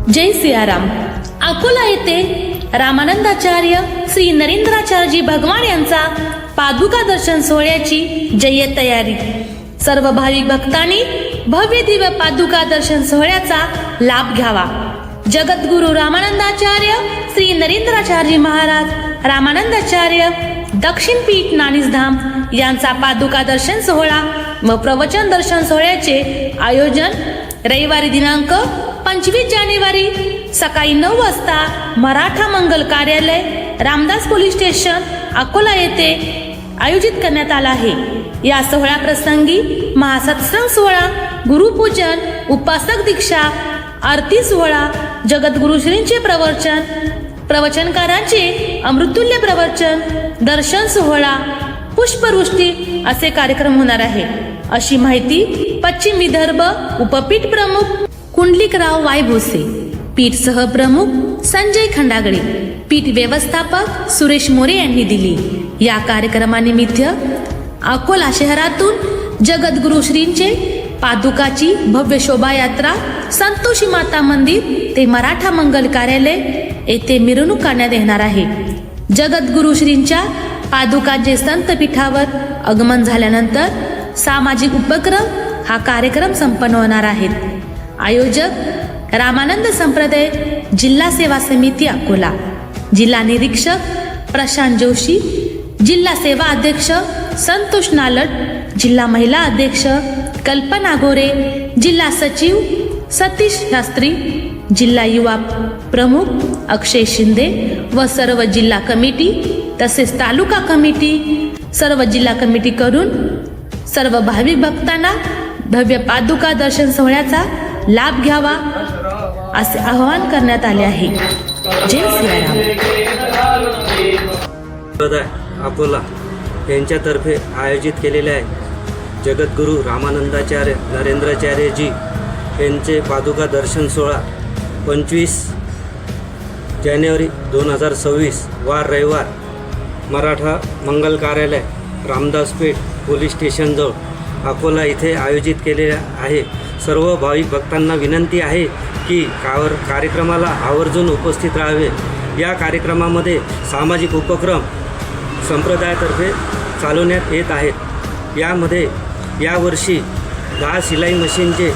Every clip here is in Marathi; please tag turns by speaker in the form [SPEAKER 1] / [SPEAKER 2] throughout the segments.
[SPEAKER 1] जय सियाराम। अकोला येथे रामानंदाचार्य श्री नरेंद्राचार्यजी भगवान यांचा पादुका दर्शन सोहळ्याची जय्यत तयारी। सर्व भाविक भक्तांनी भव्य दिव्य पादुका दर्शन सोहळ्याचा लाभ घ्यावा। जगद्गुरु रामानंदाचार्य श्री नरेंद्राचार्यजी महाराज रामानंदाचार्य दक्षिण पीठ नाणीसधाम यांचा पादुका दर्शन सोहळा व प्रवचन दर्शन सोहळ्याचे आयोजन रविवारी दिनांक 25 जानेवारी सकाळी 9 वाजता मराठा मंगल कार्यालय रामदास पोलीस स्टेशन अकोला येथे आयोजित करण्यात आला आहे। या सोहळ्या प्रसंगी महासत्संग सोहळा, गुरुपूजन, उपासक दीक्षा, आरती सोहळा, जगद्गुरु श्रींचे प्रवचन, प्रवचनकारांचे अमृतुल्य प्रवचन, दर्शन सोहळा, पुष्पवृष्टी असे कार्यक्रम होणार आहे, अशी माहिती पश्चिम विदर्भ उपपीठ प्रमुख कुंडलिकराव वाय भोसे, पीठ सहप्रमुख संजय खंडागळे, पीठ व्यवस्थापक सुरेश मोरे यांनी दिली। या कार्यक्रमानिमित्त अकोला शहरातून जगद्गुरु श्रींचे पादुकाची भव्य शोभायात्रा संतोषी माता मंदिर ते मराठा मंगल कार्यालय येथे मिरवणूक काढण्यात येणार आहे। जगद्गुरु श्रींच्या पादुकाचे संत पीठावर आगमन झाल्यानंतर सामाजिक उपक्रम हा कार्यक्रम संपन्न होणार आहेत। आयोजक रामानंद संप्रदाय जिल्हा सेवा समिती अकोला, जिल्हा निरीक्षक प्रशांत जोशी, जिल्हा सेवा अध्यक्ष संतोष नालट, जिल्हा महिला अध्यक्ष कल्पना गोरे, जिल्हा सचिव सतीश शास्त्री, जिल्हा युवा प्रमुख अक्षय शिंदे व सर्व जिल्हा कमिटी तसेच तालुका कमिटी, सर्व जिल्हा कमिटी करून सर्व भाविक भक्तांना भव्य पादुका दर्शन सोहळ्याचा लाभ घ्यावा असे आवाहन करण्यात आले आहे। जय सियाराम।
[SPEAKER 2] अकोला यांच्यातर्फे आयोजित केलेले आहे जगद्गुरु रामानंदाचार्य नरेंद्राचार्यजी यांचे पादुका दर्शन सोहळा 25 जानेवारी 2026 वार रविवार मराठा मंगल कार्यालय रामदास पेठ पोलीस स्टेशनजवळ अकोला इथे आयोजित केलेले आहे। सर्व भाविक भक्तांना विनंती आहे की कार्यक्रमाला आवर्जून उपस्थित राहावे। या कार्यक्रमामध्ये सामाजिक उपक्रम संप्रदायातर्फे चालवण्यात येत आहेत। यामध्ये यावर्षी 10 शिलाई मशीनचे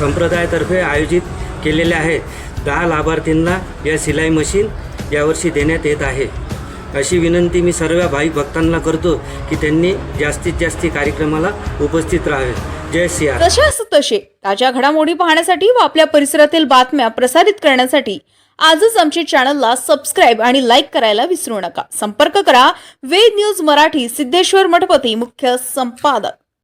[SPEAKER 2] संप्रदायातर्फे आयोजित केलेले आहेत। 10 लाभार्थींना या शिलाई मशीन यावर्षी देण्यात येत आहे। अशी विनंती मी सर्व भाविक भक्तांना करतो की त्यांनी जास्तीत जास्त कार्यक्रमाला उपस्थित राहावे। जय सियाराम।
[SPEAKER 3] तशाच तसे ताज्या घडामोडी पाहण्यासाठी व आपल्या परिसरातील बातम्या प्रसारित करण्यासाठी आजच आमच्या चॅनलला सबस्क्राइब आणि लाईक करायला विसरू नका। संपर्क करा वेद न्यूज मराठी, सिद्धेश्वर मठपती, मुख्य संपादक।